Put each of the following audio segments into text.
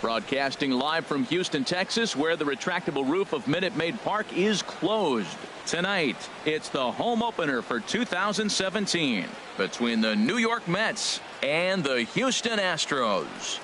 Broadcasting live from Houston, Texas, where the retractable roof of Minute Maid Park is closed. Tonight, it's the home opener for 2017 between the New York Mets and the Houston Astros.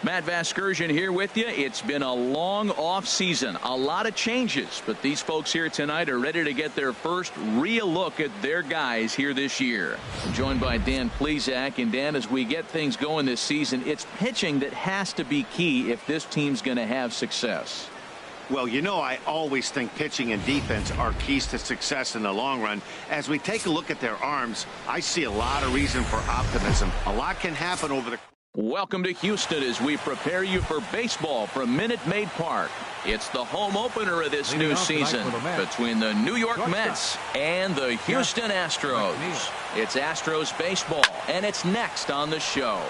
Matt Vasgersian here with you. It's been a long off season, a lot of changes, but these folks here tonight are ready to get their first real look at their guys here this year. I'm joined by Dan Plesac, and Dan, as we get things going this season, it's pitching that has to be key if this team's going to have success. Well, you know, I always think pitching and defense are keys to success in the long run. As we take a look at their arms, I see a lot of reason for optimism. A lot can happen over the... Welcome to Houston as we prepare you for baseball from Minute Maid Park. It's the home opener of this new season between the New York Mets and the Houston Astros. It's Astros baseball, and it's next on the show.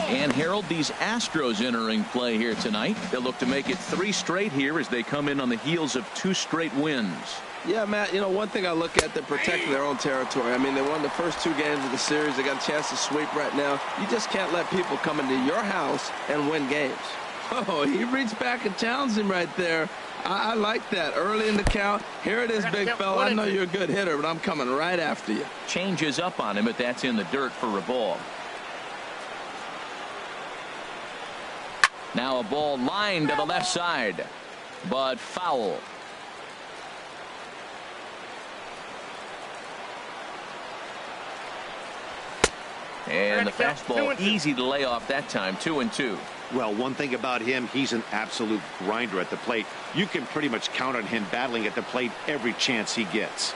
And Harold, these Astros entering play here tonight. They'll look to make it 3 straight here as they come in on the heels of 2 straight wins. Yeah, Matt, you know, one thing I look at, they're protecting their own territory. I mean, they won the first 2 games of the series. They got a chance to sweep right now. You just can't let people come into your house and win games. Oh, he reached back and challenged him right there. I like that. Early in the count. Here it is, big fella. I know you're a good hitter, but I'm coming right after you. Changes up on him, but that's in the dirt for a ball. Now a ball lined to the left side, but foul. And the fastball easy to lay off that time. 2-2. Well, one thing about him, he's an absolute grinder at the plate. You can pretty much count on him battling at the plate every chance he gets.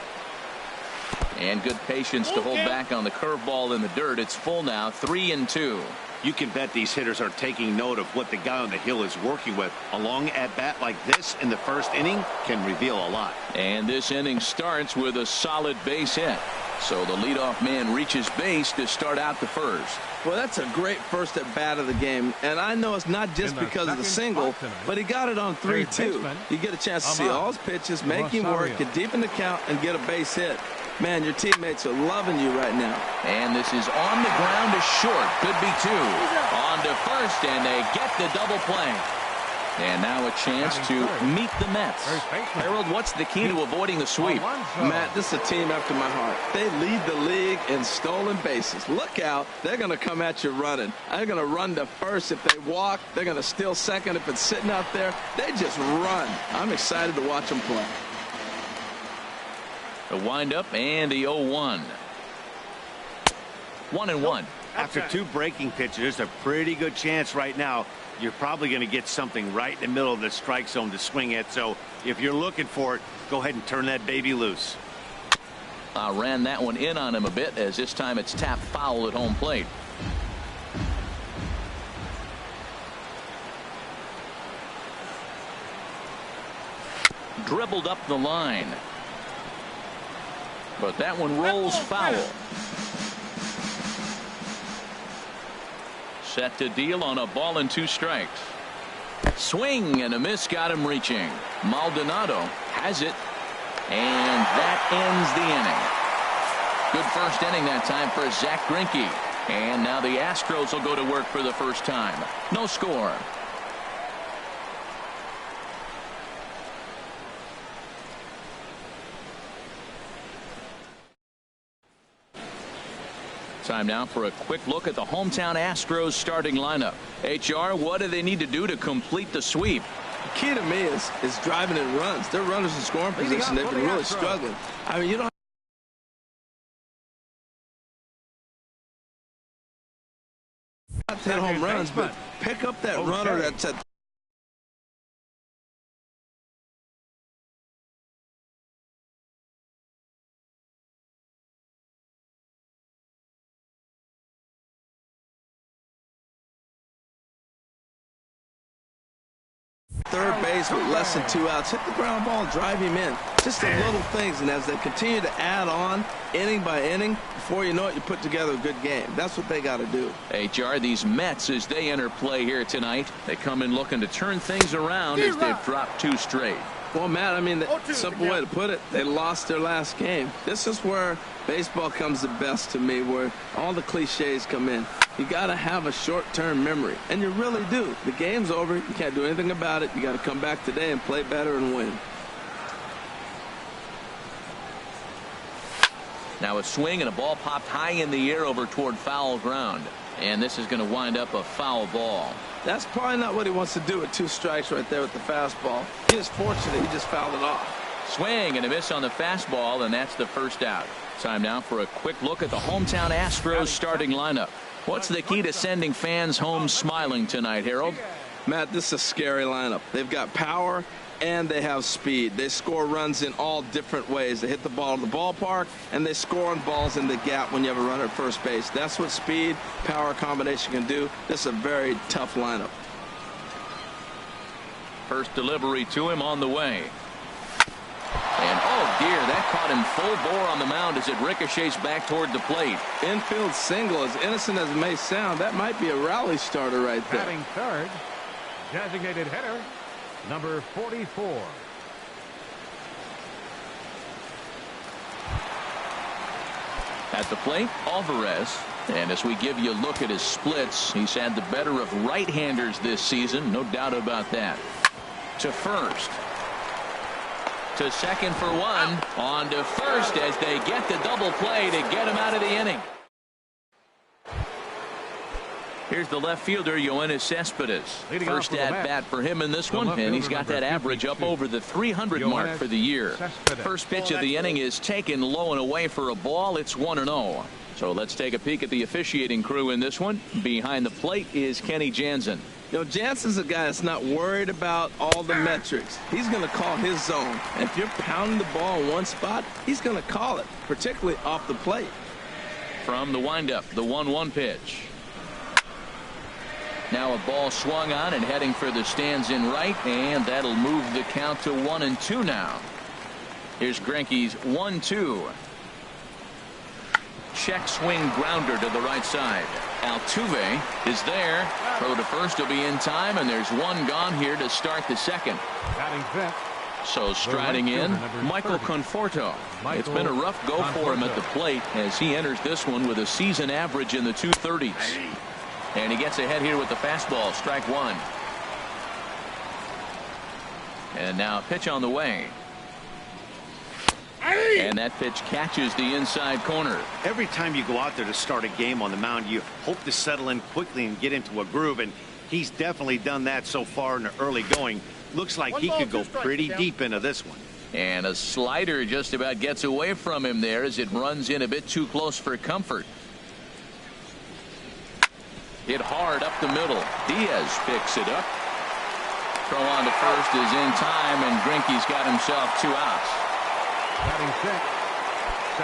And good patience to hold back on the curveball in the dirt. It's full now. 3-2. You can bet these hitters are taking note of what the guy on the hill is working with. A long at-bat like this in the first inning can reveal a lot. And this inning starts with a solid base hit. So the leadoff man reaches base to start out the first. Well, that's a great first at bat of the game. And I know it's not just because of the single, but he got it on 3-2. You get a chance to see all his pitches, make him work, get deep in the count, and get a base hit. Man, your teammates are loving you right now. And this is on the ground to short. Could be 2. On to first, and they get the double play. And now a chance to meet the Mets. Harold, what's the key to avoiding the sweep? Matt, this is a team after my heart. They lead the league in stolen bases. Look out. They're going to come at you running. They're going to run to first. If they walk, they're going to steal second. If it's sitting out there, they just run. I'm excited to watch them play. A windup and the 0-1. 1-1. After 2 breaking pitches, there's a pretty good chance right now you're probably going to get something right in the middle of the strike zone to swing at. So if you're looking for it, go ahead and turn that baby loose. Ran that one in on him a bit, as this time it's tapped foul at home plate. Dribbled up the line, but that one rolls foul. Set to deal on a ball and 2 strikes. Swing and a miss got him reaching. Maldonado has it, and that ends the inning. Good first inning that time for Zach Greinke. And now the Astros will go to work for the first time. No score. Time now for a quick look at the hometown Astros starting lineup. HR, what do they need to do to complete the sweep? The key to me is driving in runs. Their runners in scoring position, they've been really struggling. I mean, you don't have to hit home runs, but pick up that runner that's at third base with less than 2 outs. Hit the ground ball and drive him in. Just the little things, and as they continue to add on inning by inning, before you know it, you put together a good game. That's what they got to do. HR, these Mets, as they enter play here tonight, they come in looking to turn things around as they've dropped 2 straight. Well, Matt, I mean, the simple way to put it, they lost their last game. This is where baseball comes the best to me, where all the cliches come in. You got to have a short-term memory, and you really do. The game's over. You can't do anything about it. You got to come back today and play better and win. Now a swing and a ball popped high in the air over toward foul ground. And this is going to wind up a foul ball. That's probably not what he wants to do with 2 strikes right there with the fastball. He is fortunate he just fouled it off. Swing and a miss on the fastball, and that's the first out. Time now for a quick look at the hometown Astros starting lineup. What's the key to sending fans home smiling tonight, Harold? Matt, this is a scary lineup. They've got power and they have speed. They score runs in all different ways. They hit the ball in the ballpark, and they score on balls in the gap when you have a runner at first base. That's what speed, power combination can do. This is a very tough lineup. First delivery to him on the way. And oh dear, that caught him full bore on the mound as it ricochets back toward the plate. Infield single, as innocent as it may sound, that might be a rally starter right there. Batting third, designated hitter, number 44. At the plate, Alvarez. And as we give you a look at his splits, he's had the better of right-handers this season, no doubt about that. To first. To second for one. On to first as they get the double play to get him out of the inning. Here's the left fielder, Yoenis Cespedes. First at bat for him in this one, and he's got that average up over the 300 mark for the year. First pitch of the inning is taken low and away for a ball. It's 1-0. So let's take a peek at the officiating crew in this one. Behind the plate is Kenny Jansen. You know, Jansen's a guy that's not worried about all the metrics. He's going to call his zone. And if you're pounding the ball in one spot, he's going to call it, particularly off the plate. From the windup, the 1-1 pitch. Now a ball swung on and heading for the stands in right, and that'll move the count to 1-2 now. Here's Greinke's 1-2. Check swing grounder to the right side. Altuve is there. Throw to first will be in time, and there's one gone here to start the second. So striding in, Michael Conforto. It's been a rough go for him at the plate as he enters this one with a season average in the 230s. And he gets ahead here with the fastball, strike one. And now a pitch on the way. And that pitch catches the inside corner. Every time you go out there to start a game on the mound, you hope to settle in quickly and get into a groove, and he's definitely done that so far in the early going. Looks like he could go pretty deep into this one. And a slider just about gets away from him there as it runs in a bit too close for comfort. Hit hard up the middle. Diaz picks it up. Throw on to first is in time, and Greinke's got himself 2 outs.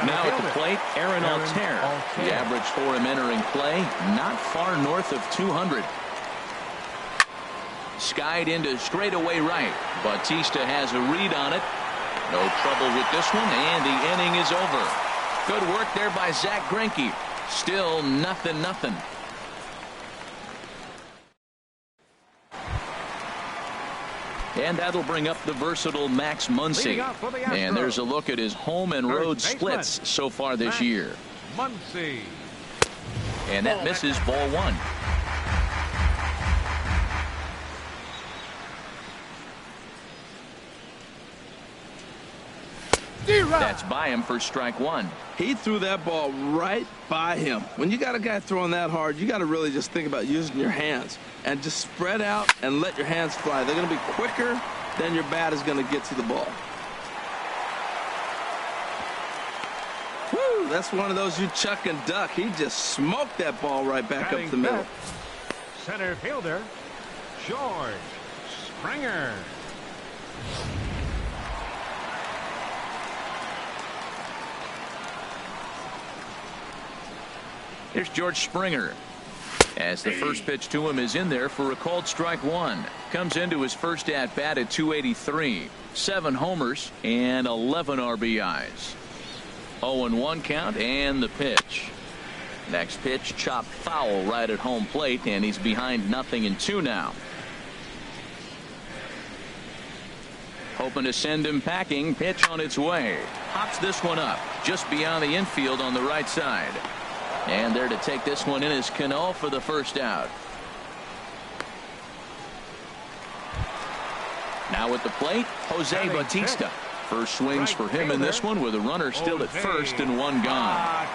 Now at the plate, Aaron Altair. The average for him entering play, not far north of 200. Skied into straightaway right. Bautista has a read on it. No trouble with this one, and the inning is over. Good work there by Zack Greinke. Still 0-0. And that'll bring up the versatile Max Muncy. And there's a look at his home and road splits so far this year. And that misses ball one. That's by him for strike one. He threw that ball right by him. When you got a guy throwing that hard, you got to really just think about using your hands and just spread out and let your hands fly. They're going to be quicker than your bat is going to get to the ball. Woo, that's one of those you chuck and duck. He just smoked that ball right back up the middle. Center fielder, George Springer. Here's George Springer. As the first pitch to him is in there for a called strike one. Comes into his first at bat at 283. 7 homers and 11 RBIs. 0-1 count and the pitch. Next pitch chopped foul right at home plate, and he's behind 0-2 now. Hoping to send him packing. Pitch on its way. Pops this one up just beyond the infield on the right side. And there to take this one in is Cano for the first out. Now at the plate, Jose Bautista. First swings for him in this one with a runner still at first and one gone.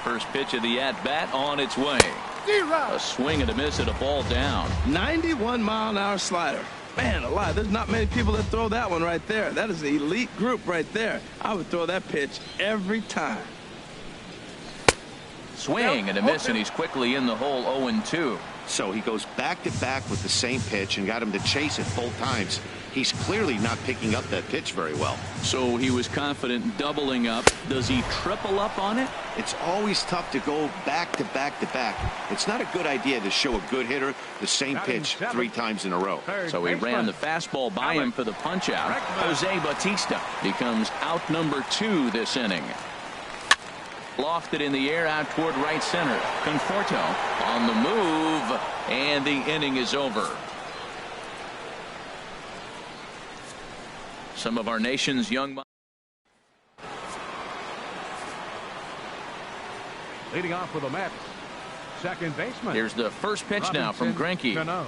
First pitch of the at-bat on its way. A swing and a miss at a ball down. 91-mile-an-hour slider. Man alive, there's not many people that throw that one right there. That is an elite group right there. I would throw that pitch every time. Swing and a miss, and he's quickly in the hole 0-2. So he goes back-to-back with the same pitch and got him to chase it both times. He's clearly not picking up that pitch very well. So he was confident doubling up. Does he triple up on it? It's always tough to go back-to-back-to-back. It's not a good idea to show a good hitter the same pitch 3 times in a row. So he ran the fastball by him for the punch-out. Jose Bautista becomes out number 2 this inning. Lofted in the air out toward right center. Conforto on the move, and the inning is over. Some of our nation's young. Leading off with the Mets, second baseman. Here's the first pitch now from Greinke. Cano.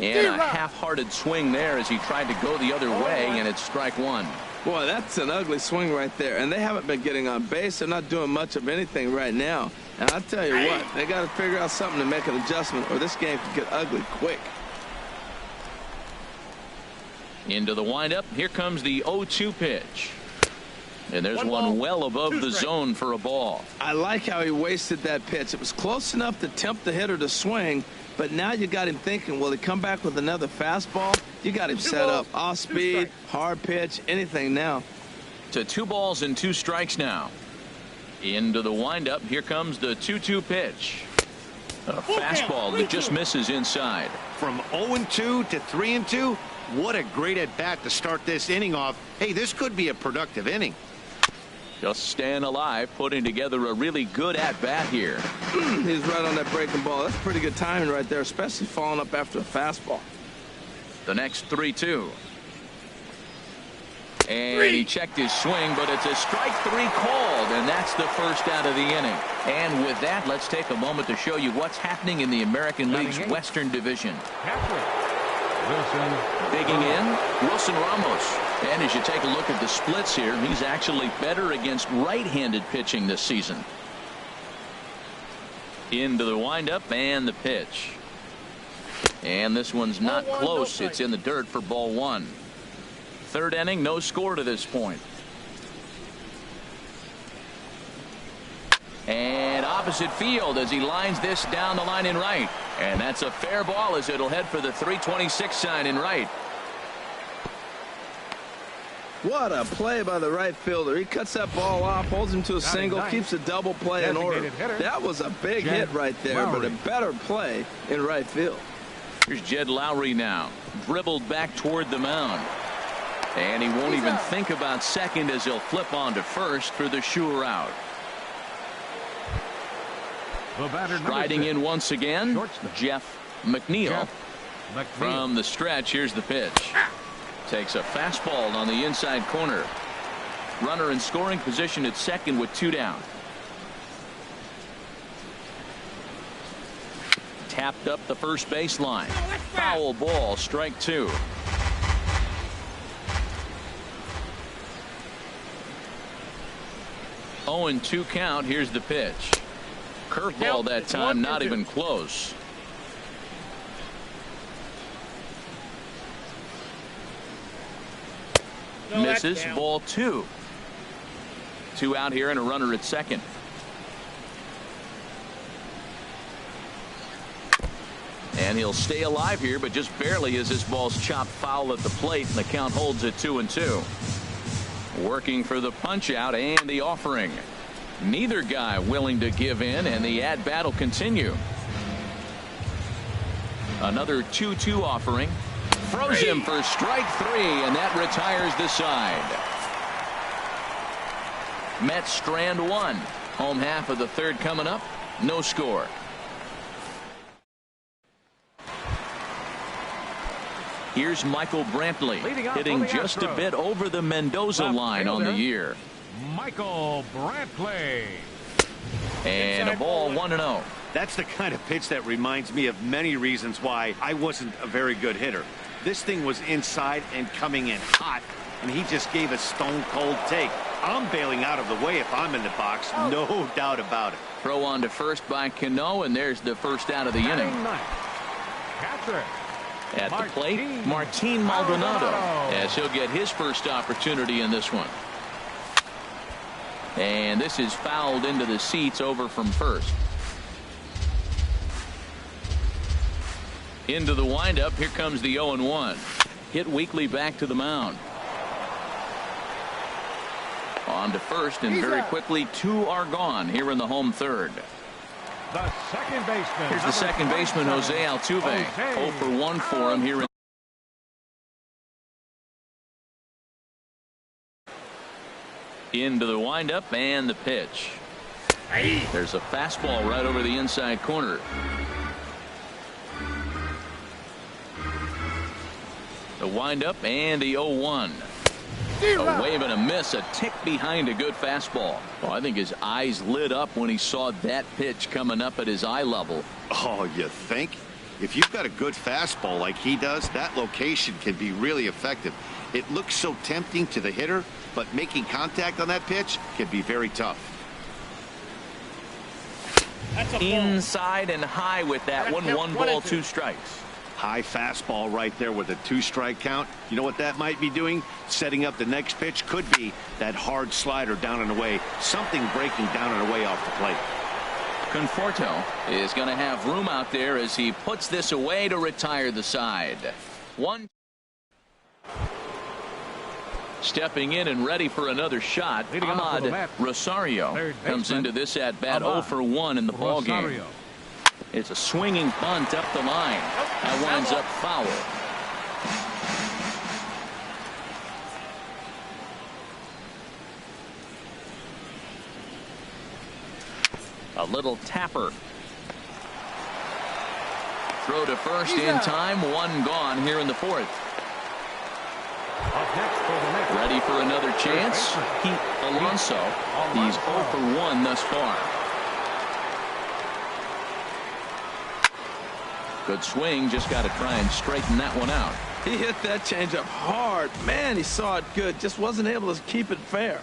And a half-hearted swing there as he tried to go the other way, and it's strike 1. Boy, that's an ugly swing right there. And they haven't been getting on base. They're not doing much of anything right now. And I'll tell you what, they got to figure out something to make an adjustment, or this game could get ugly quick. Into the windup. Here comes the 0-2 pitch. And there's one well above the zone for a ball. I like how he wasted that pitch. It was close enough to tempt the hitter to swing, but now you got him thinking, will he come back with another fastball? You got him set up. Off speed, hard pitch, anything now. To 2 balls and 2 strikes now. Into the windup. Here comes the 2-2 pitch. A fastball that just misses inside. From 0-2 to 3-2, what a great at-bat to start this inning off. Hey, this could be a productive inning. Just staying alive, putting together a really good at-bat here. He's right on that breaking ball. That's pretty good timing right there, especially falling up after a fastball. The next 3-2. And he checked his swing, but it's a strike 3 called, and that's the first out of the inning. And with that, let's take a moment to show you what's happening in the American League's Western Division. Digging in, Wilson Ramos. And as you take a look at the splits here, he's actually better against right-handed pitching this season. Into the windup and the pitch. And this one's not close. It's in the dirt for ball 1. Third inning, no score to this point. And opposite field as he lines this down the line in right. And that's a fair ball as it'll head for the 326 sign in right. What a play by the right fielder. He cuts that ball off, holds him to a single, keeps a double play in order. That was a big hit right there, but a better play in right field. Here's Jed Lowry now. Dribbled back toward the mound. And he won't even think about second as he'll flip on to first for the sure out. Striding in once again, Jeff McNeil. From the stretch, here's the pitch. Takes a fastball on the inside corner. Runner in scoring position at second with 2 down. Tapped up the first baseline. Foul ball, strike 2. Oh, and 2 count. Here's the pitch. Curveball that time, not even close. Misses, ball 2. 2 out here and a runner at second. And he'll stay alive here, but just barely as this ball's chopped foul at the plate, and the count holds at 2-2. Working for the punch out and the offering. Neither guy willing to give in, and the at-bat will continue. Another 2-2 offering. Throws him for strike 3, and that retires the side. Mets strand 1. Home half of the third coming up. No score. Here's Michael Brantley hitting just a bit over the Mendoza line on the year. Michael Brantley. And a ball 1-0. That's the kind of pitch that reminds me of many reasons why I wasn't a very good hitter. This thing was inside and coming in hot, and he just gave a stone-cold take. I'm bailing out of the way if I'm in the box, no doubt about it. Throw on to first by Cano, and there's the first out of the inning. Catcher. At the plate, Martin Maldonado, as he'll get his first opportunity in this one. And this is fouled into the seats over from first. Into the windup, here comes the 0-1. Hit weakly back to the mound. On to first, and very quickly 2 are gone here in the home third. The second baseman. Here's the second baseman, Jose Altuve. 0 for 1 for him here. Into the windup and the pitch. There's a fastball right over the inside corner. The windup and the 0-1. A wave and a miss, a tick behind a good fastball. Well, I think his eyes lit up when he saw that pitch coming up at his eye level. Oh, you think? If you've got a good fastball like he does, that location can be really effective. It looks so tempting to the hitter, but making contact on that pitch can be very tough. Inside and high with that one. 1 ball, 2 strikes. High fastball right there with a 2-strike count. You know what that might be doing? Setting up the next pitch. Could be that hard slider down and away. Something breaking down and away off the plate. Conforto is going to have room out there as he puts this away to retire the side. 1. Stepping in and ready for another shot. Ahmad Rosario comes into this at bat 0 for 1 in the ball game. It's a swinging bunt up the line. That winds up foul. A little tapper. Throw to first in time. 1 gone here in the 4th. Ready for another chance. Pete Alonso. He's 0 for 1 thus far. Good swing, just got to try and straighten that one out. He hit that changeup hard. Man, he saw it good. Just wasn't able to keep it fair.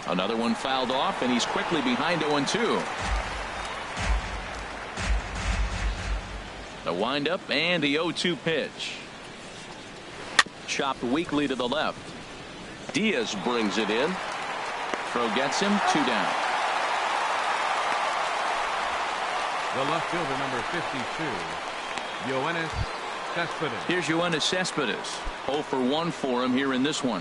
Another one fouled off, and he's quickly behind 0-2. The windup and the 0-2 pitch. Chopped weakly to the left. Diaz brings it in. Throw gets him. 2 down. The left fielder, number 52, Yoenis Cespedes. Here's Yoenis Cespedes. 0 for 1 for him here in this one.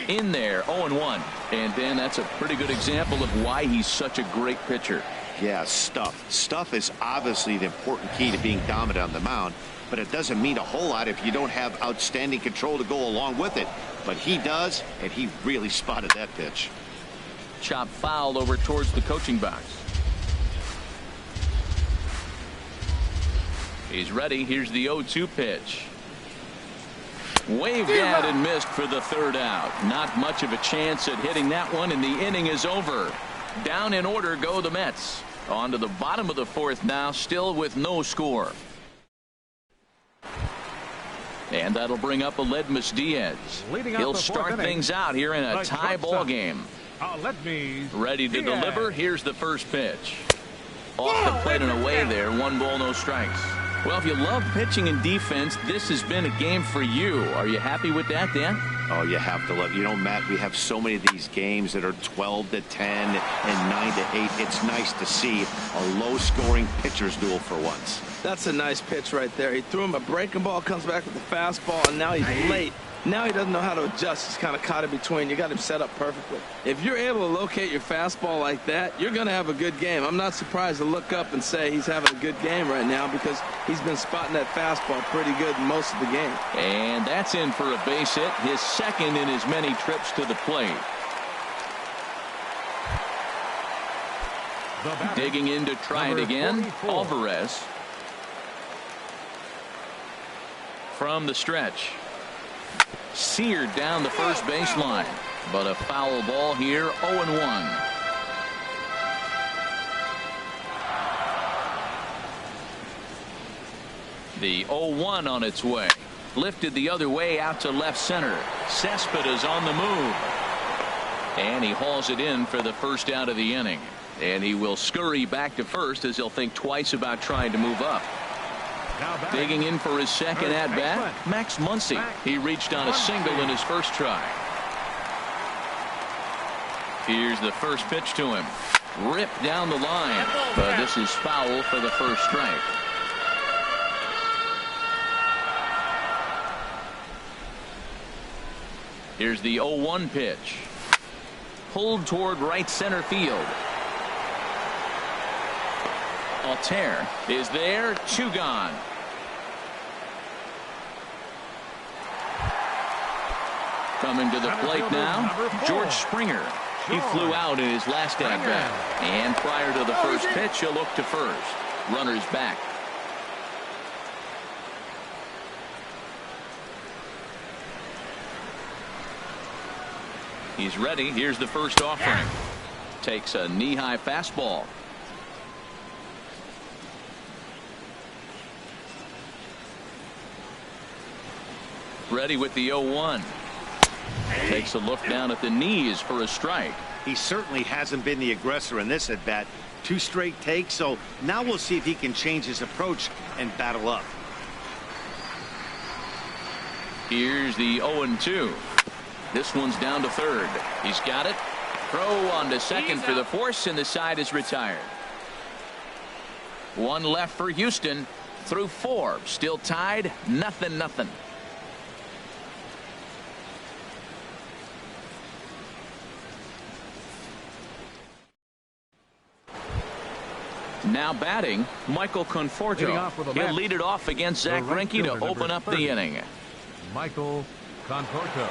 In there, 0-1. And Dan, that's a pretty good example of why he's such a great pitcher. Yeah, stuff. Stuff is obviously the important key to being dominant on the mound, but it doesn't mean a whole lot if you don't have outstanding control to go along with it. But he does, and he really spotted that pitch. Chop foul over towards the coaching box. He's ready. Here's the 0-2 pitch. Waved at and missed for the 3rd out. Not much of a chance at hitting that one, and the inning is over. Down in order go the Mets. On to the bottom of the 4th now, still with no score. And that'll bring up Aledmus Diaz. He'll start things out here in a tie ball game. Ready to deliver. Here's the first pitch. Off the plate and away there. 1 ball, no strikes. Well, if you love pitching and defense, this has been a game for you. Are you happy with that, Dan? Oh, you have to love. You know, Matt, we have so many of these games that are 12-10 and 9-8. It's nice to see a low-scoring pitcher's duel for once. That's a nice pitch right there. He threw him a breaking ball, comes back with the fastball, and now he's late. Now he doesn't know how to adjust. He's kind of caught in between. You got him set up perfectly. If you're able to locate your fastball like that, you're going to have a good game. I'm not surprised to look up and say he's having a good game right now because he's been spotting that fastball pretty good most of the game. And that's in for a base hit, his 2nd in as many trips to the plate. Digging in to try it again, 44. Alvarez. From the stretch. Seared down the first baseline. But a foul ball here, 0-1. The 0-1 on its way. Lifted the other way out to left center. Cespedes on the move. And he hauls it in for the first out of the inning. And he will scurry back to first as he'll think twice about trying to move up. Digging in for his second at-bat, Max Muncy. He reached on a single in his first try. Here's the first pitch to him. Ripped down the line. But this is foul for the first strike. Here's the 0-1 pitch. Pulled toward right center field. Altair is there, 2 gone. Coming to the plate now, George Springer. He flew out in his last at-bat. And prior to the first pitch, he'll look to first. Runners back. He's ready. Here's the first offering. Takes a knee-high fastball. Ready with the 0-1. Takes a look down at the knees for a strike. He certainly hasn't been the aggressor in this at bat. 2 straight takes, so now we'll see if he can change his approach and battle up. Here's the 0-2. This one's down to third. He's got it. Throw on to second for the force, and the side is retired. 1 left for Houston. Through 4. Still tied. 0-0. Now batting, Michael Conforto. He'll lead it off against Zach Greinke to open up the inning. Michael Conforto.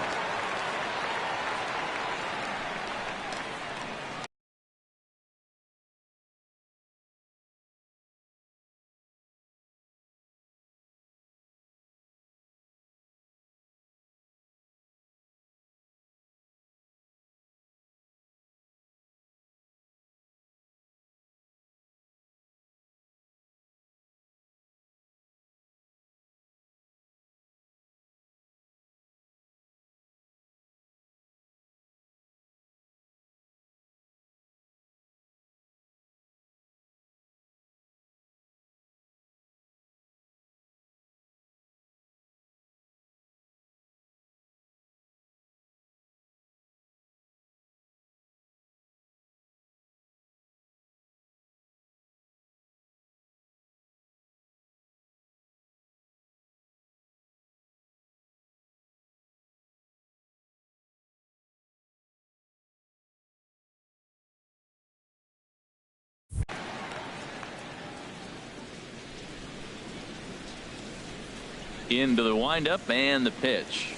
Into the windup and the pitch.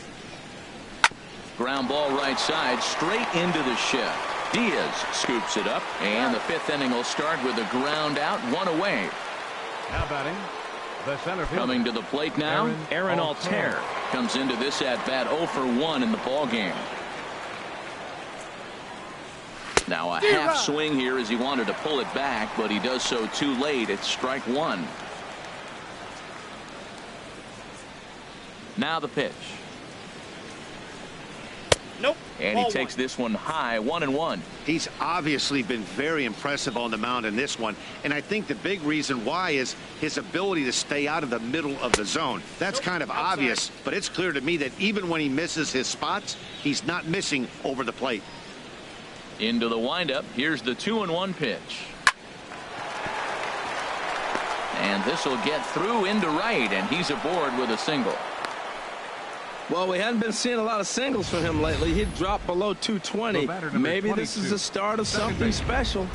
Ground ball right side, straight into the shed. Diaz scoops it up, and the 5th inning will start with a ground out, 1 away. Now batting, the center fielder. Coming to the plate now, Aaron Altair comes into this at bat 0 for 1 in the ball game. Now a half swing here as he wanted to pull it back, but he does so too late. It's strike 1. Now the pitch. Nope. And he takes this one high, 1-1. He's obviously been very impressive on the mound in this one, and I think the big reason why is his ability to stay out of the middle of the zone. That's kind of obvious, but it's clear to me that even when he misses his spots, he's not missing over the plate. Into the windup. Here's the 2-1 pitch. And this will get through into right, and he's aboard with a single. Well, we hadn't been seeing a lot of singles from him lately. He dropped below 220. Maybe this is the start of something special.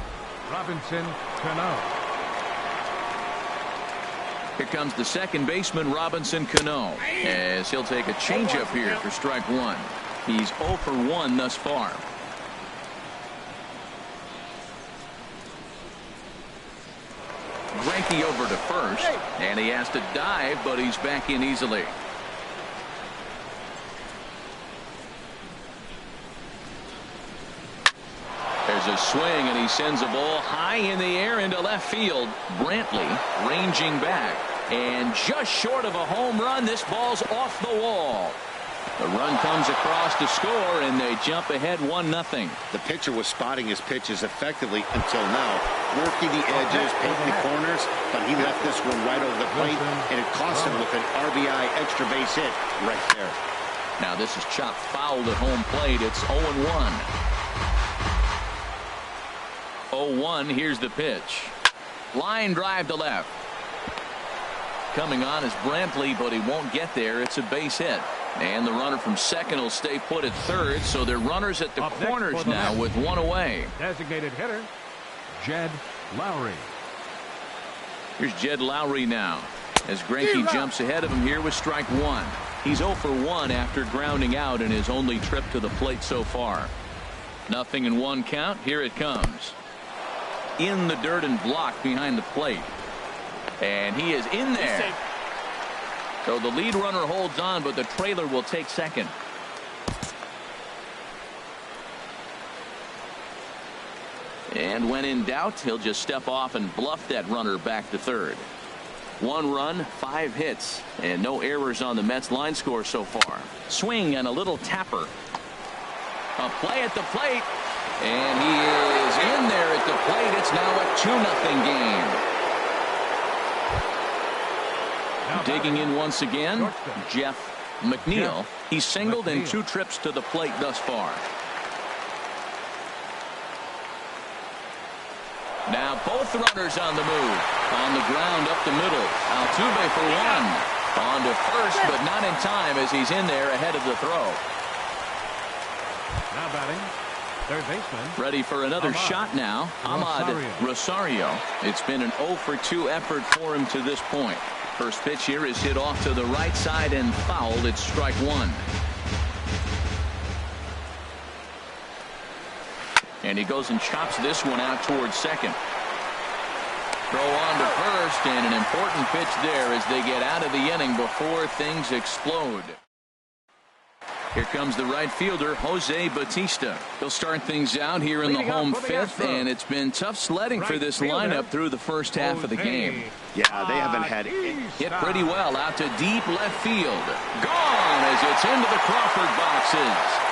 Robinson Cano. Here comes the second baseman, Robinson Cano, as he'll take a changeup here for strike 1. He's 0 for 1 thus far. Greinke over to first, and he has to dive, but he's back in easily. There's a swing, and he sends a ball high in the air into left field. Brantley ranging back, and just short of a home run, this ball's off the wall. The run comes across to score, and they jump ahead 1-0. The pitcher was spotting his pitches effectively until now, working the edges, painting the corners, but he left this one right over the plate, and it cost him with an RBI extra base hit right there. Now this is chopped foul at home plate. It's 0-1. 0-1. Here's the pitch. Line drive to left. Coming on is Brantley, but he won't get there. It's a base hit. And the runner from second will stay put at third, so they're runners at the corners now with one away. Designated hitter, Jed Lowry. Here's Jed Lowry now, as Greinke jumps ahead of him here with strike one. He's 0 for 1 after grounding out in his only trip to the plate so far. 0-1 count. Here it comes. In the dirt and blocked behind the plate. And he is in there. So the lead runner holds on, but the trailer will take second. And when in doubt, he'll just step off and bluff that runner back to third. 1 run, 5 hits, and no errors on the Mets line score so far. Swing and a little tapper. A play at the plate, and he is in there at the plate. It's now a 2-0 game. Digging in once again, Jeff McNeil. He's singled in 2 trips to the plate thus far. Now both runners on the move. On the ground up the middle. Altuve for 1. On to first, but not in time as he's in there ahead of the throw. Now batting, third baseman. Ready for another shot now. Ahmad Rosario. It's been an 0 for 2 effort for him to this point. First pitch here is hit off to the right side and fouled. It's strike 1. And he goes and chops this one out towards second. Throw on to first, and an important pitch there as they get out of the inning before things explode. Here comes the right fielder, Jose Bautista. He'll start things out here in the home fifth, and it's been tough sledding for this lineup through the first half of the game. Yeah, they haven't had it. Hit pretty well out to deep left field. Gone as it's into the Crawford boxes.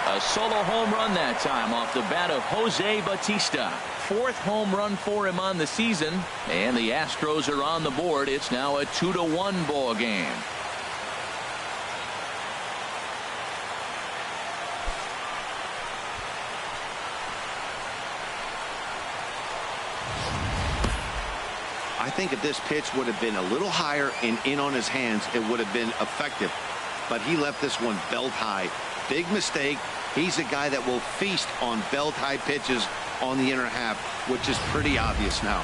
A solo home run that time off the bat of Jose Bautista. 4th home run for him on the season, and the Astros are on the board. It's now a 2-1 ball game. I think if this pitch would have been a little higher and in on his hands, it would have been effective. But he left this one belt high. Big mistake. He's a guy that will feast on belt high pitches on the inner half, which is pretty obvious now.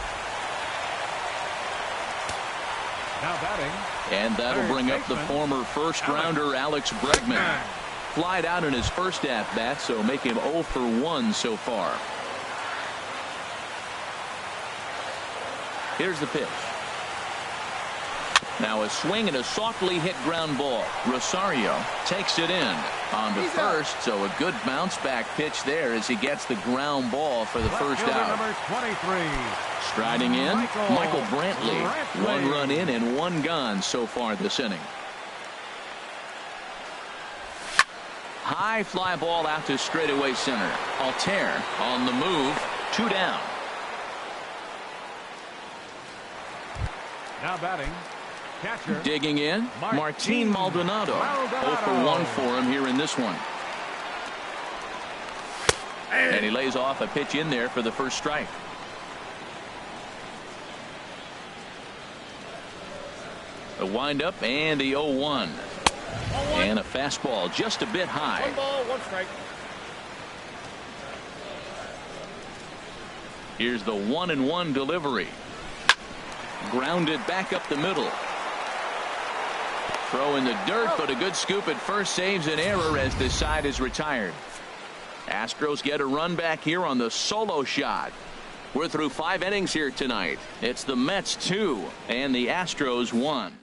Now batting. And that'll bring up the former first rounder Alex Bregman. Flied out in his first at bat, so make him 0 for 1 so far. Here's the pitch. Now a swing and a softly hit ground ball. Rosario takes it in. On to first, so a good bounce back pitch there as he gets the ground ball for the first out. Number 23. Striding in, Michael Brantley. 1 run in and 1 gone so far this inning. High fly ball out to straightaway center. Altair on the move. 2 down. Now batting. Catcher. Digging in, Martin Maldonado. 0 for 1 for him here in this one. And he lays off a pitch in there for the first strike. A windup and the 0-1. And a fastball just a bit high. 1 ball, 1 strike. Here's the 1-1 delivery. Grounded back up the middle. Throw in the dirt, but a good scoop at first saves an error as this side is retired. Astros get a run back here on the solo shot. We're through 5 innings here tonight. It's the Mets 2 and the Astros 1.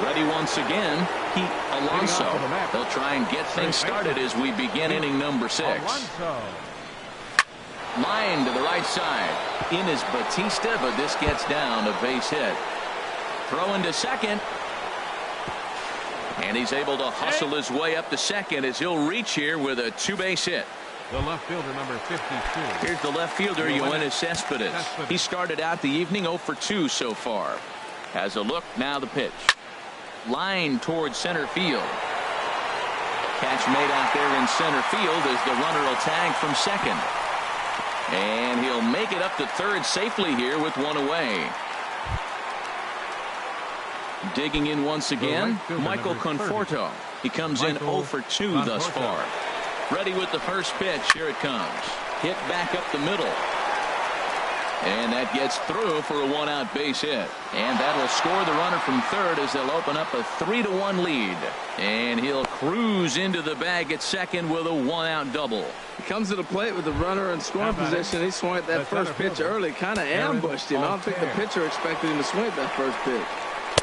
Ready once again, Pete Alonso. They'll try and get things started as we begin inning number 6. Line to the right side. In is Batista, but this gets down, a base hit. Throw into second. And he's able to hustle his way up to second as he'll reach here with a 2-base hit. The left fielder, number 52. Here's the left fielder, Yoenis Cespedes. He started out the evening 0 for 2 so far. Has a look, now the pitch. Line towards center field. Catch made out there in center field as the runner will tag from second. And he'll make it up to third safely here with 1 away. Digging in once again, Michael Conforto. He comes in 0 for 2 thus far. Ready with the first pitch. Here it comes. Hit back up the middle. And that gets through for a 1-out base hit. And that'll score the runner from third as they'll open up a 3-1 lead. And he'll cruise into the bag at second with a 1-out double. He comes to the plate with the runner in scoring position. He swung at that first pitch early, kind of ambushed him. I don't think the pitcher expected him to swing at that first pitch.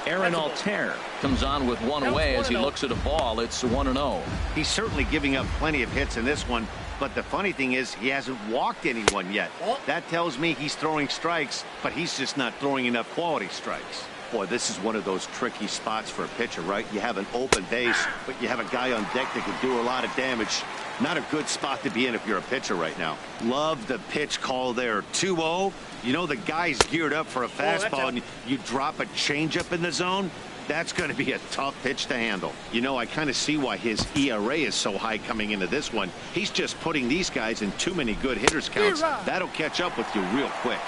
Aaron Altair comes on with 1 away as he looks at a ball. It's 1-0. He's certainly giving up plenty of hits in this one, but the funny thing is he hasn't walked anyone yet. That tells me he's throwing strikes, but he's just not throwing enough quality strikes. Boy, this is one of those tricky spots for a pitcher, right? You have an open base, but you have a guy on deck that can do a lot of damage. Not a good spot to be in if you're a pitcher right now. Love the pitch call there. 2-0. You know the guy's geared up for a fastball, and you drop a changeup in the zone. That's going to be a tough pitch to handle. You know, I kind of see why his ERA is so high coming into this one. He's just putting these guys in too many good hitters counts. That'll catch up with you real quick.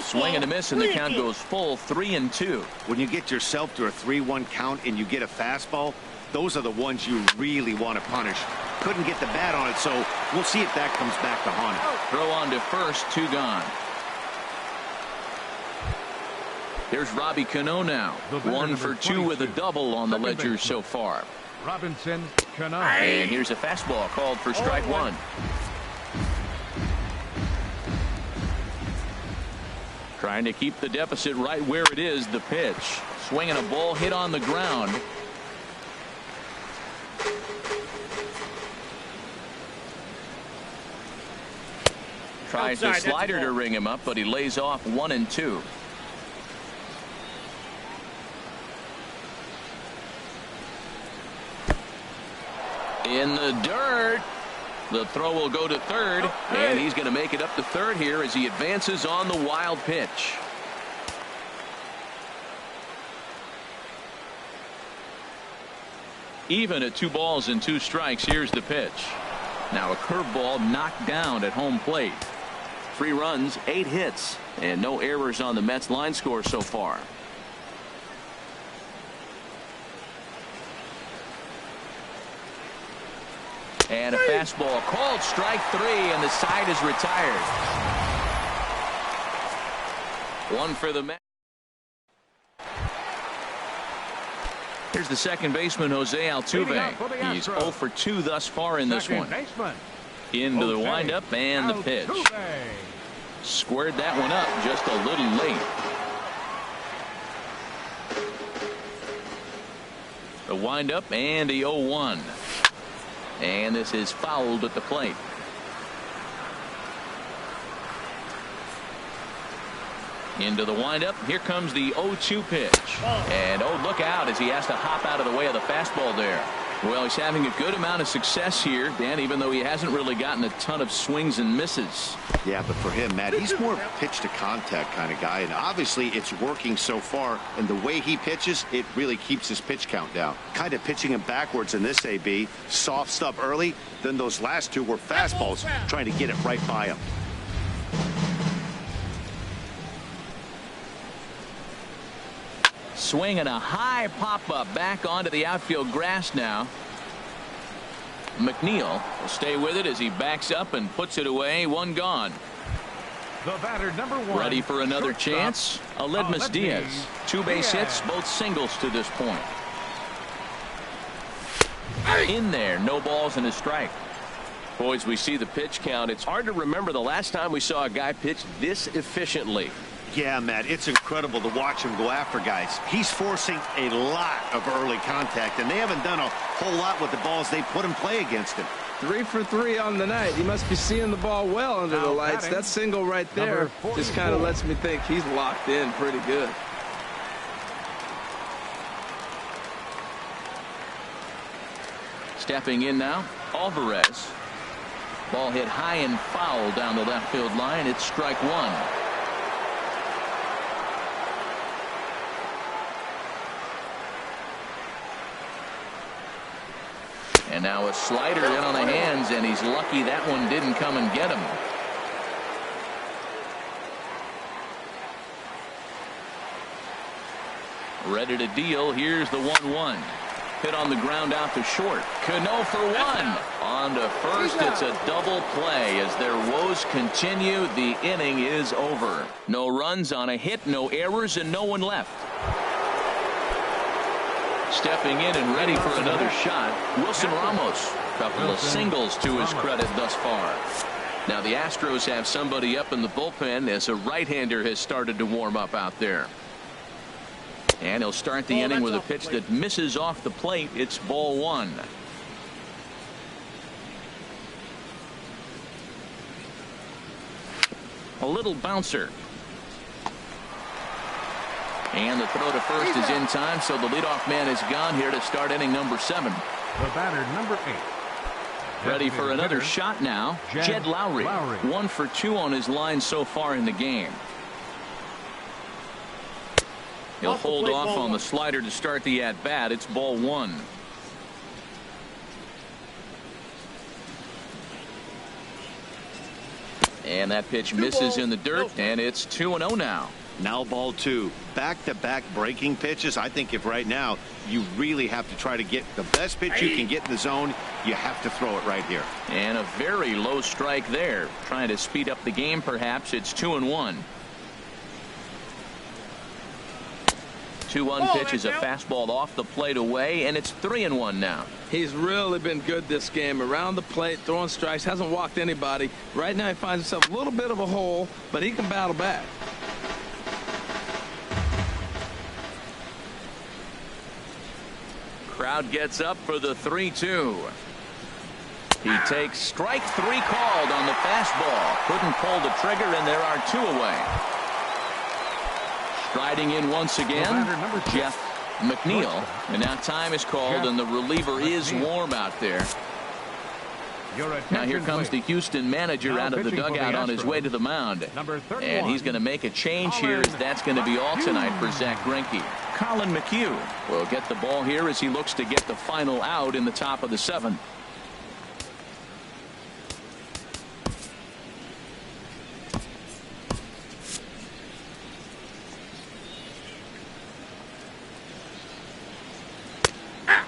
Swing and a miss, and the count goes full 3-2. When you get yourself to a 3-1 count and you get a fastball, those are the ones you really want to punish. Couldn't get the bat on it, so we'll see if that comes back to haunt him. Throw on to first, 2 gone. There's Robbie Cano now. 1 for 2 with a double on the ledger so far. Robinson Cano. And here's a fastball called for strike 1. Trying to keep the deficit right where it is. The pitch. Swinging a ball hit on the ground. Tries the slider to ring him up, but he lays off 1-2. In the dirt. The throw will go to third, and he's going to make it up to third here as he advances on the wild pitch. Even at 2 balls and 2 strikes, here's the pitch. Now a curveball knocked down at home plate. 3 runs, 8 hits, and no errors on the Mets line score so far. And a fastball called strike 3, and the side is retired. 1 for the Mets. Here's the second baseman, Jose Altuve. He's 0 for 2 thus far in this one. Into the windup and the pitch. Squared that one up just a little late. The windup and the 0-1. And this is fouled at the plate. Into the windup. Here comes the 0-2 pitch. And oh, look out as he has to hop out of the way of the fastball there. Well, he's having a good amount of success here, Dan, even though he hasn't really gotten a ton of swings and misses. Yeah, but for him, Matt, he's more pitch to contact kind of guy, and obviously it's working so far, and the way he pitches, it really keeps his pitch count down. Kind of pitching him backwards in this AB. Soft stuff early, then those last 2 were fastballs, trying to get it right by him. Swing and a high pop-up back onto the outfield grass now. McNeil will stay with it as he backs up and puts it away. 1 gone. The batter, number 1. Ready for another chance. Aledmus Diaz. 2 base hits, both singles to this point. In there, no balls and a strike. Boys, we see the pitch count. It's hard to remember the last time we saw a guy pitch this efficiently. Yeah, Matt, it's incredible to watch him go after guys. He's forcing a lot of early contact, and they haven't done a whole lot with the balls they put in play against him. 3 for 3 on the night. He must be seeing the ball well under the lights. That single right there just kind of lets me think he's locked in pretty good. Stepping in now, Alvarez. Ball hit high and foul down the left field line. It's strike one. And now a slider in on the hands, and he's lucky that one didn't come and get him. Ready to deal. Here's the 1-1. Hit on the ground out to short. Cano for one. On to first. It's a double play as their woes continue. The inning is over. No runs on a hit, no errors, and no one left. Stepping in and ready for another shot, Wilson Ramos. Couple of singles to his credit thus far. Now the Astros have somebody up in the bullpen as a right-hander has started to warm up out there. And he'll start the inning with a pitch that misses off the plate. It's ball one. A little bouncer. And the throw to first is in time, so the leadoff man is gone here to start inning number 7. The batter, number 8. Ready for another shot now. Jed Lowry. 1 for 2 on his line so far in the game. He'll hold off on the slider to start the at-bat. It's ball one. And that pitch misses in the dirt, and it's 2-0 now. Now ball two. Back-to-back breaking pitches. I think if right now you really have to try to get the best pitch you can get in the zone, you have to throw it right here. And a very low strike there. Trying to speed up the game, perhaps. It's 2-1. 2-1 pitch is a fastball off the plate away, and it's 3-1 now. He's really been good this game. Around the plate, throwing strikes, hasn't walked anybody. Right now he finds himself a little bit of a hole, but he can battle back. Crowd gets up for the 3-2. He takes strike 3 called on the fastball. Couldn't pull the trigger, and there are 2 away. Striding in once again, Jeff McNeil. And now time is called, and the reliever is warm out there. Now here comes the Houston manager out of the dugout on his way to the mound. And he's going to make a change here, as that's going to be all tonight for Zach Greinke. Colin McHugh will get the ball here as he looks to get the final out in the top of the 7th.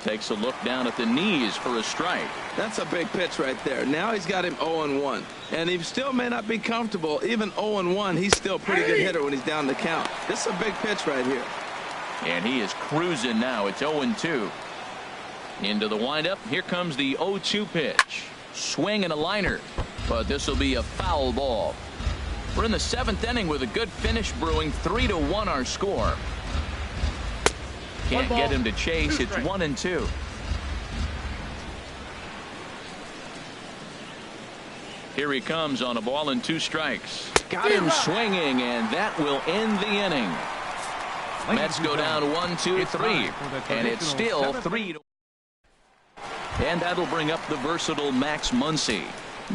Takes a look down at the knees for a strike. That's a big pitch right there. Now he's got him 0-1. And he still may not be comfortable. Even 0-1, he's still a pretty good hitter when he's down the count. This is a big pitch right here. And he is cruising now. It's 0-2. Into the windup. Here comes the 0-2 pitch. Swing and a liner. But this will be a foul ball. We're in the 7th inning with a good finish brewing. 3-1 our score. Can't get him to chase. It's 1-2. Here he comes on a ball and 2 strikes. Got him swinging, and that will end the inning. Mets go down 1-2-3, and it's still 3-1. And that'll bring up the versatile Max Muncy.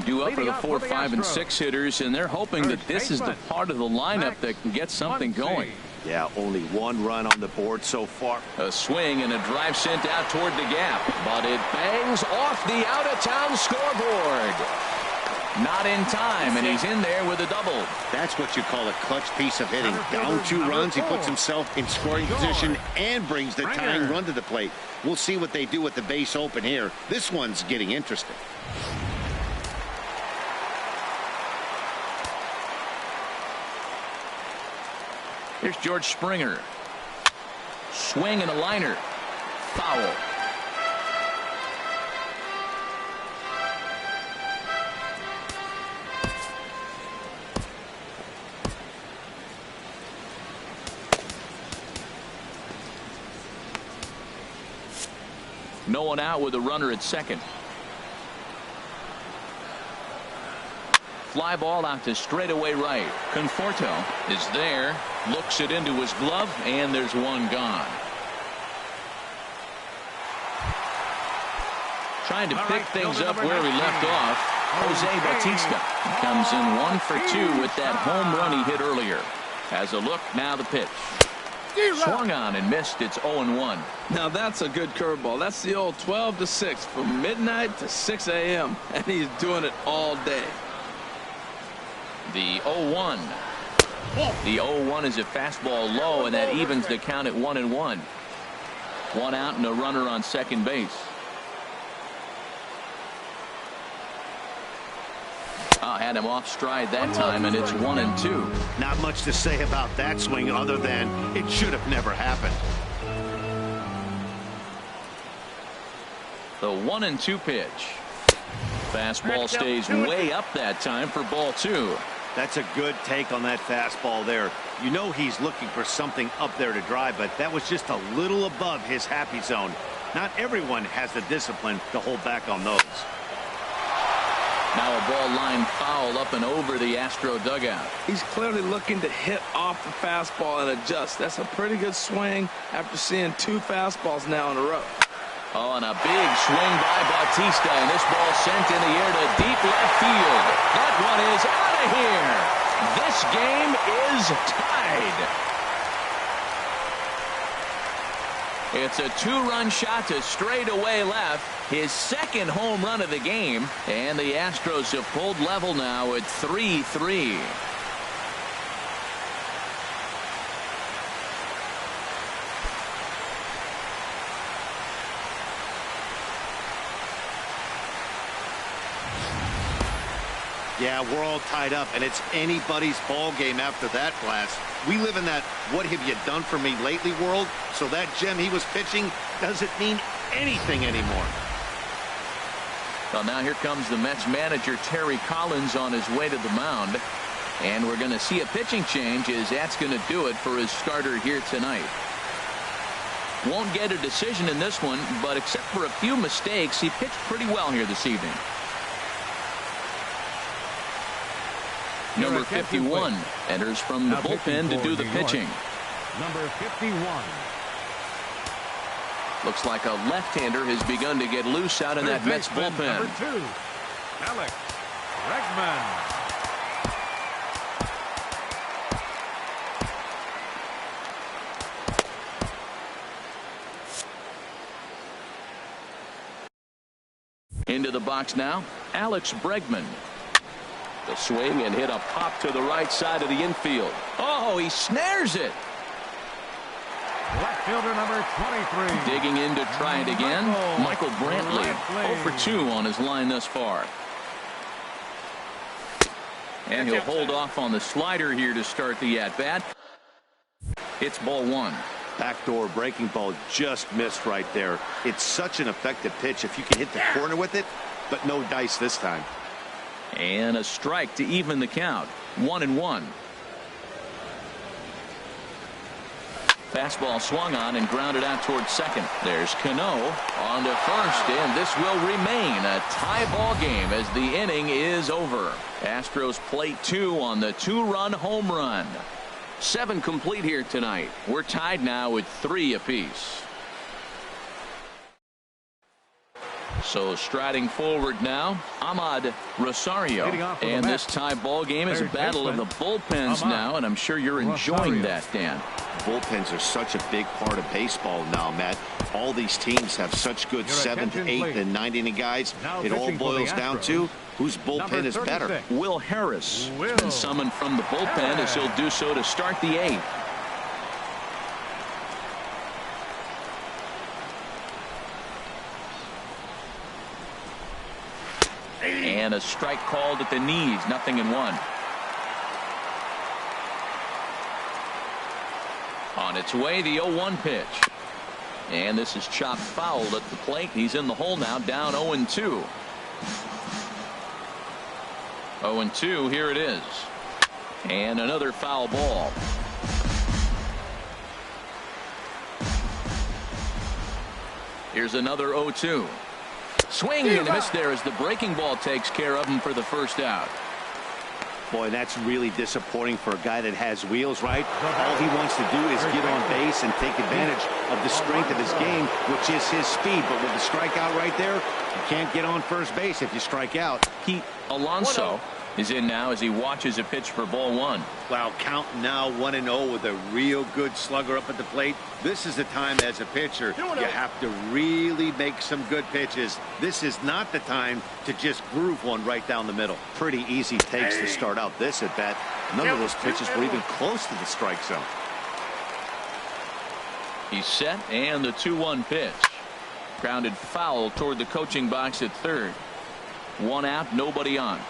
Due up for the 4, 5, and 6 hitters, and they're hoping that this is the part of the lineup that can get something going. Yeah, only 1 run on the board so far. A swing and a drive sent out toward the gap, but it bangs off the out-of-town scoreboard. Not in time, and he's in there with a double. That's what you call a clutch piece of hitting. Down 2 runs, he puts himself in scoring position and brings the tying run to the plate. We'll see what they do with the base open here. This one's getting interesting. Here's George Springer. Swing and a liner. Foul. No one out with a runner at second. Fly ball out to straightaway right. Conforto is there, looks it into his glove, and there's one gone. Trying to pick things up where he left off, Jose Bautista comes in 1 for 2 with that home run he hit earlier. Has a look, now the pitch. Swung on and missed. It's 0-1. Now that's a good curveball. That's the old 12 to 6 from midnight to 6 a.m. and he's doing it all day. The 0-1. The 0-1 is a fastball low, and that evens the count at 1-1. One out and a runner on second base. Had him off stride that time, and it's 1-2. Not much to say about that swing other than it should have never happened. The 1-2 pitch. Fastball stays way up that time for ball 2. That's a good take on that fastball there. You know he's looking for something up there to drive, but that was just a little above his happy zone. Not everyone has the discipline to hold back on those. Now a ball line foul up and over the Astro dugout. He's clearly looking to hit off the fastball and adjust. That's a pretty good swing after seeing 2 fastballs now in a row. Oh, and a big swing by Bautista, and this ball sent in the air to deep left field. That one is out of here. This game is tied. It's a 2-run shot to straightaway left. His second home run of the game. And the Astros have pulled level now at 3-3. Yeah, we're all tied up, and it's anybody's ball game after that blast. We live in that what have you done for me lately world, so that gem he was pitching doesn't mean anything anymore. Well, now here comes the Mets manager, Terry Collins, on his way to the mound. And we're going to see a pitching change, as that's going to do it for his starter here tonight. Won't get a decision in this one, but except for a few mistakes, he pitched pretty well here this evening. Number 51 enters from the bullpen to do the pitching. Number 51. Looks like a left-hander has begun to get loose out in that Mets bullpen. Number 2, Alex Bregman. Into the box now, Alex Bregman. The swing and hit a pop to the right side of the infield. Oh, he snares it. Left fielder number 23. Digging in to try it again, Michael Brantley. 0 for 2 on his line thus far. And he'll hold off on the slider here to start the at-bat. It's ball 1. Backdoor breaking ball just missed right there. It's such an effective pitch if you can hit the corner with it, but no dice this time. And a strike to even the count. 1-1. Fastball swung on and grounded out towards second. There's Cano on to first, and this will remain a tie ball game as the inning is over. Astros plate 2 on the 2-run home run. 7 complete here tonight. We're tied now with 3 apiece. So striding forward now, Ahmad Rosario. And this tie ball game is a battle of the bullpens now, and I'm sure you're enjoying that, Dan. Bullpens are such a big part of baseball now, Matt. All these teams have such good 7th, 8th, and 9th inning guys. It all boils down to whose bullpen is better. Will Harris has been summoned from the bullpen as he'll do so to start the 8th. And a strike called at the knees, 0-1. On its way, the 0-1 pitch. And this is chopped foul at the plate. He's in the hole now, down 0-2. 0-2, here it is. And another foul ball. Here's another 0-2. Swing and a miss there as the breaking ball takes care of him for the first out. Boy, that's really disappointing for a guy that has wheels, right? All he wants to do is get on base and take advantage of the strength of his game, which is his speed. But with the strikeout right there, you can't get on first base if you strike out. Pete Alonso is in now as he watches a pitch for ball one. Wow, count now 1-0 with a real good slugger up at the plate. This is the time as a pitcher you have to really make some good pitches. This is not the time to just groove one right down the middle. Pretty easy takes to start out this at bat. None of those pitches were even close to the strike zone. He's set, and the 2-1 pitch. Grounded foul toward the coaching box at third. One out, nobody on.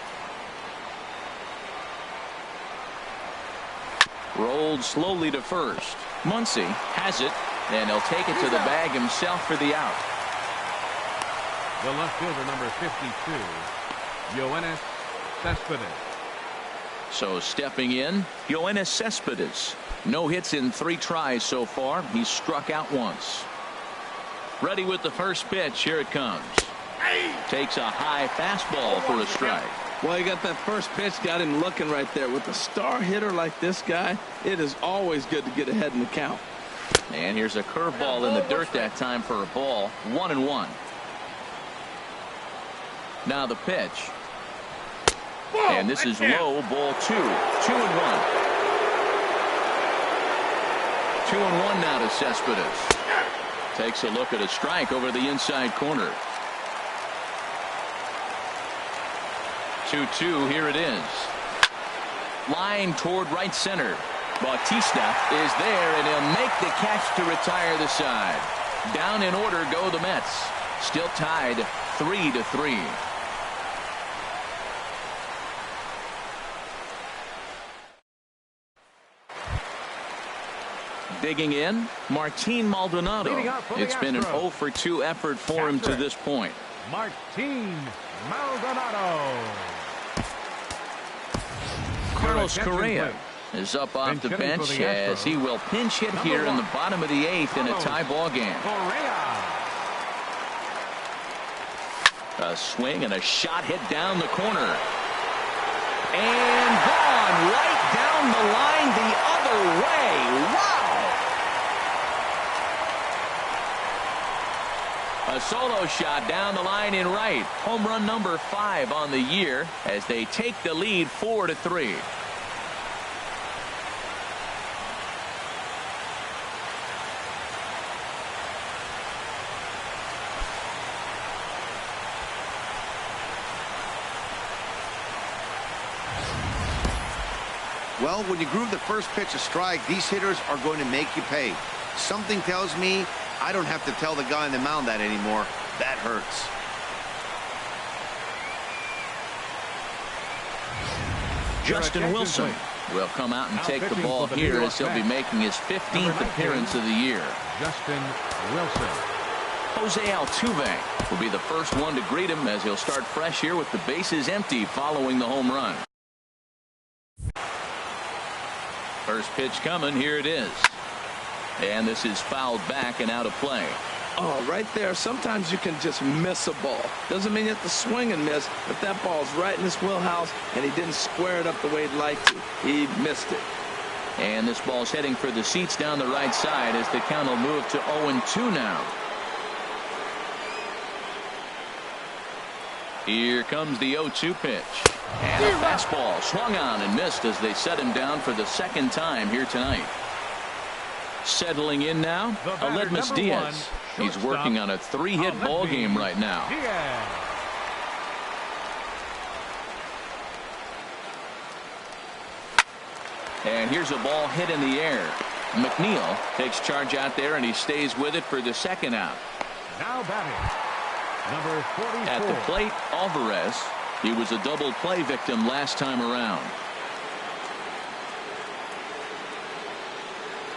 Rolled slowly to first. Muncy has it, and he'll take it to the bag himself for the out. The left fielder, number 52, Yoenis Cespedes. So stepping in, Yoenis Cespedes. No hits in 3 tries so far. He's struck out once. Ready with the first pitch. Here it comes. Takes a high fastball for a strike. Well, you got that first pitch, got him looking right there. With a star hitter like this guy, it is always good to get ahead in the count. And here's a curveball in the dirt that time for a ball. 1-1. Now the pitch. And this is low, ball 2. 2-1. 2-1 now to Cespedes. Takes a look at a strike over the inside corner. 2-2, here it is. Line toward right center. Bautista is there, and he'll make the catch to retire the side. Down in order go the Mets. Still tied 3-3. Digging in, Martin Maldonado. It's been an 0-for-2 effort for him to this point. Martin Maldonado. Carlos Correa is up off the bench as he will pinch hit here in the bottom of the 8th in a tie ball game. A swing and a shot hit down the corner. And gone right down the line the other way. Wow! A solo shot down the line in right. Home run number 5 on the year as they take the lead 4-3. Well, when you groove the first pitch a strike, these hitters are going to make you pay. Something tells me I don't have to tell the guy on the mound that anymore. That hurts. Justin Wilson will come out and take the ball here as he'll be making his 15th appearance of the year. Justin Wilson. Jose Altuve will be the first one to greet him as he'll start fresh here with the bases empty following the home run. First pitch coming. Here it is. And this is fouled back and out of play. Oh, right there. Sometimes you can just miss a ball. Doesn't mean you have to swing and miss, but that ball's right in his wheelhouse, and he didn't square it up the way he'd like to. He missed it. And this ball's heading for the seats down the right side as the count will move to 0-2 now. Here comes the 0-2 pitch. And a fastball swung on and missed as they set him down for the second time here tonight. Settling in now, Aledmus Diaz. He's working on a 3-hit ball game right now. And here's a ball hit in the air. McNeil takes charge out there, and he stays with it for the second out. Now batting, number 44. At the plate, Alvarez. He was a double play victim last time around.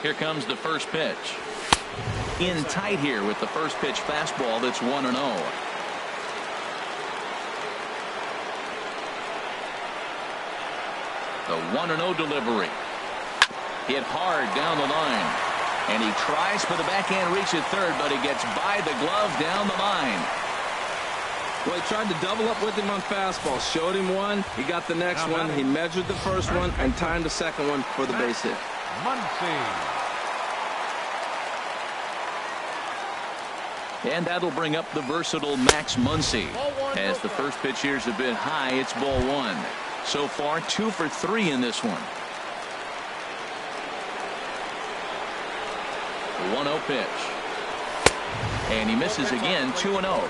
Here comes the first pitch. In tight here with the first pitch fastball that's 1-0. The 1-0 delivery. Hit hard down the line. And he tries for the backhand reach at third, but he gets by the glove down the line. Well, he tried to double up with him on fastball. Showed him one. He got the next one. He measured the first one and timed the second one for the base hit. And that'll bring up the versatile Max Muncy. As the first pitch here's a bit high, it's ball one. So far, 2 for 3 in this one. 1-0 pitch. And he misses again, 2-0.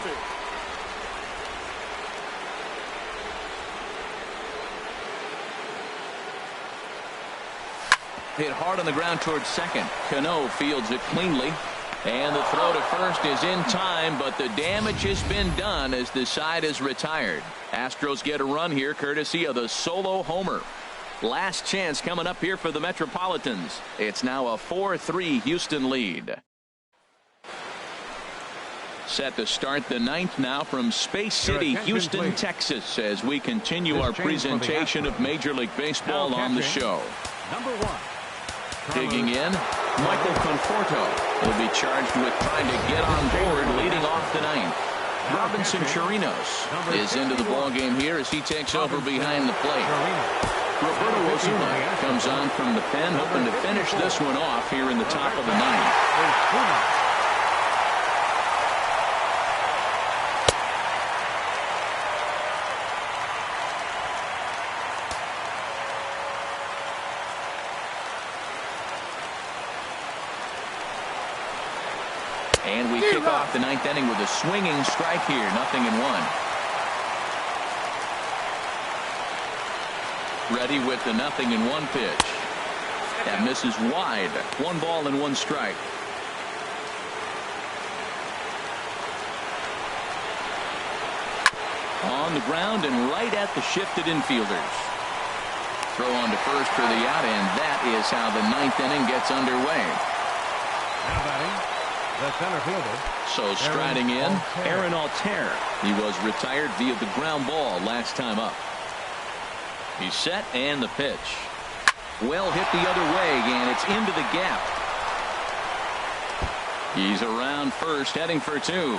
Hit hard on the ground towards second. Cano fields it cleanly. And the throw to first is in time, but the damage has been done as the side is retired. Astros get a run here courtesy of the solo homer. Last chance coming up here for the Metropolitans. It's now a 4-3 Houston lead. Set to start the ninth now from Space City, Houston, Texas, as we continue our presentation of Major League Baseball on the show. Number 1. Digging in, Michael Conforto will be charged with trying to get on board leading off the ninth. Robinson Chirinos is into the ballgame here as he takes over behind the plate. Roberto Ozuna comes on from the pen, hoping to finish this one off here in the top of the ninth. And we kick off the ninth inning with a swinging strike here, 0-1. Ready with the 0-1 pitch. That misses wide. 1 ball and 1 strike. On the ground and right at the shifted infielders. Throw on to first for the out, and that is how the ninth inning gets underway. Now batting, the center fielder. So striding in, Aaron Altair. He was retired via the ground ball last time up. He's set and the pitch. Well hit the other way, and it's into the gap. He's around first, heading for 2.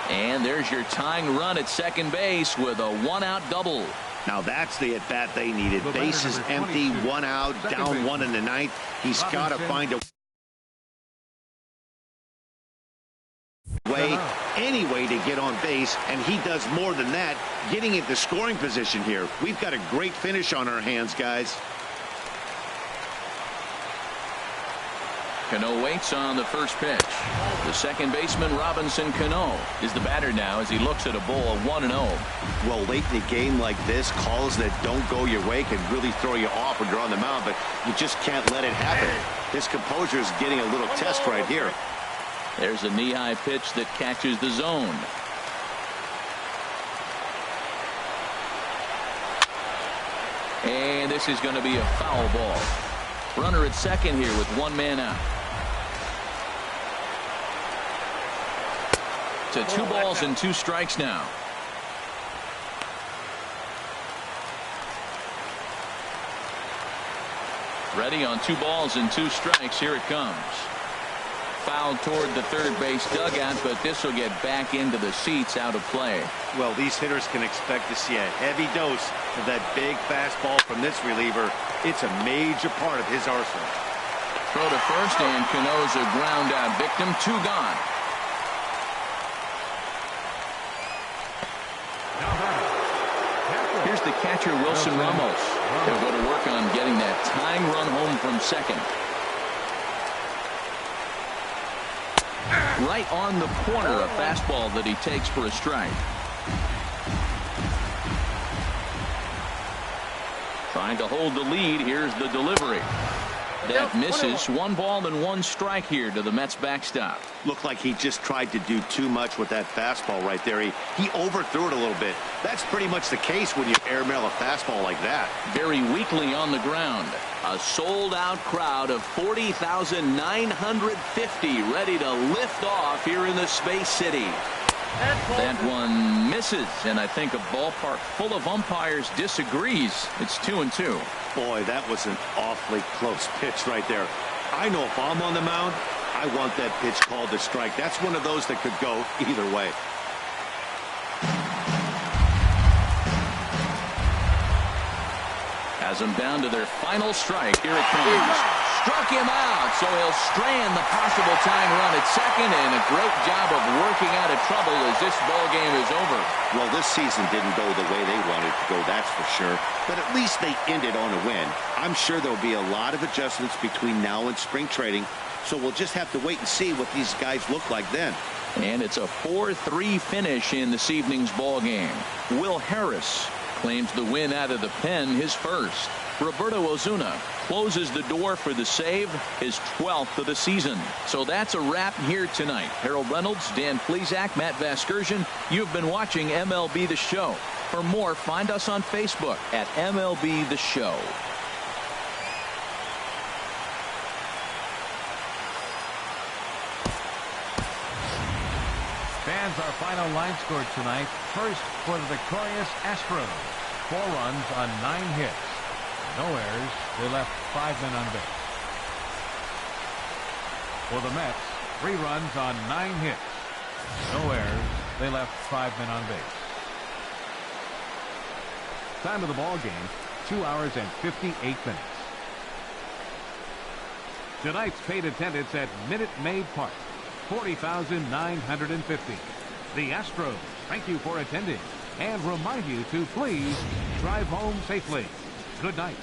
And there's your tying run at second base with a 1-out double. Now that's the at-bat they needed. Bases empty, 1 out, down 1 in the ninth. He's got to find a way, any way to get on base, and he does more than that, getting into scoring position here. We've got a great finish on our hands, guys. Cano waits on the first pitch. The second baseman, Robinson Cano, is the batter now as he looks at a ball 1-0. Well, late in a game like this, calls that don't go your way can really throw you off when you're on the mound, but you just can't let it happen. His composure is getting a little test right here. There's a knee-high pitch that catches the zone. And this is going to be a foul ball. Runner at second here with 1 man out. To 2 balls and 2 strikes now. Ready on 2 balls and 2 strikes. Here it comes. Foul toward the third base dugout, but this will get back into the seats, out of play. Well, these hitters can expect to see a heavy dose of that big fastball from this reliever. It's a major part of his arsenal. Throw to first, and Cano's a ground out victim. 2 gone. Here's the catcher, Wilson Ramos. He'll go to work on getting that tying run home from second. Right on the corner, a fastball that he takes for a strike. Trying to hold the lead. Here's the delivery. That misses. 1 ball and 1 strike here to the Mets backstop. Looked like he just tried to do too much with that fastball right there. He overthrew it a little bit. That's pretty much the case when you airmail a fastball like that. Very weakly on the ground. A sold-out crowd of 40,950 ready to lift off here in the Space City. That one misses, and I think a ballpark full of umpires disagrees. It's 2-2. Boy, that was an awfully close pitch right there. I know if I'm on the mound, I want that pitch called a strike. That's one of those that could go either way. Has them down to their final strike. Here it comes. Struck him out, so he'll strand the possible tying run at second, and a great job of working out of trouble as this ball game is over. Well, this season didn't go the way they wanted it to go, that's for sure. But at least they ended on a win. I'm sure there'll be a lot of adjustments between now and spring training, so we'll just have to wait and see what these guys look like then. And it's a 4-3 finish in this evening's ball game. Will Harris claims the win out of the pen, his first. Roberto Ozuna closes the door for the save, his 12th of the season. So that's a wrap here tonight. Harold Reynolds, Dan Plesac, Matt Vasgersian. You've been watching MLB The Show. For more, find us on Facebook at MLB The Show. Fans, our final line score tonight. First for the victorious Astros. 4 runs on 9 hits. No errors. They left 5 men on base. For the Mets, 3 runs on 9 hits. No errors. They left 5 men on base. Time of the ball game, 2 hours and 58 minutes. Tonight's paid attendance at Minute Maid Park, 40,950. The Astros thank you for attending and remind you to please drive home safely. Good night.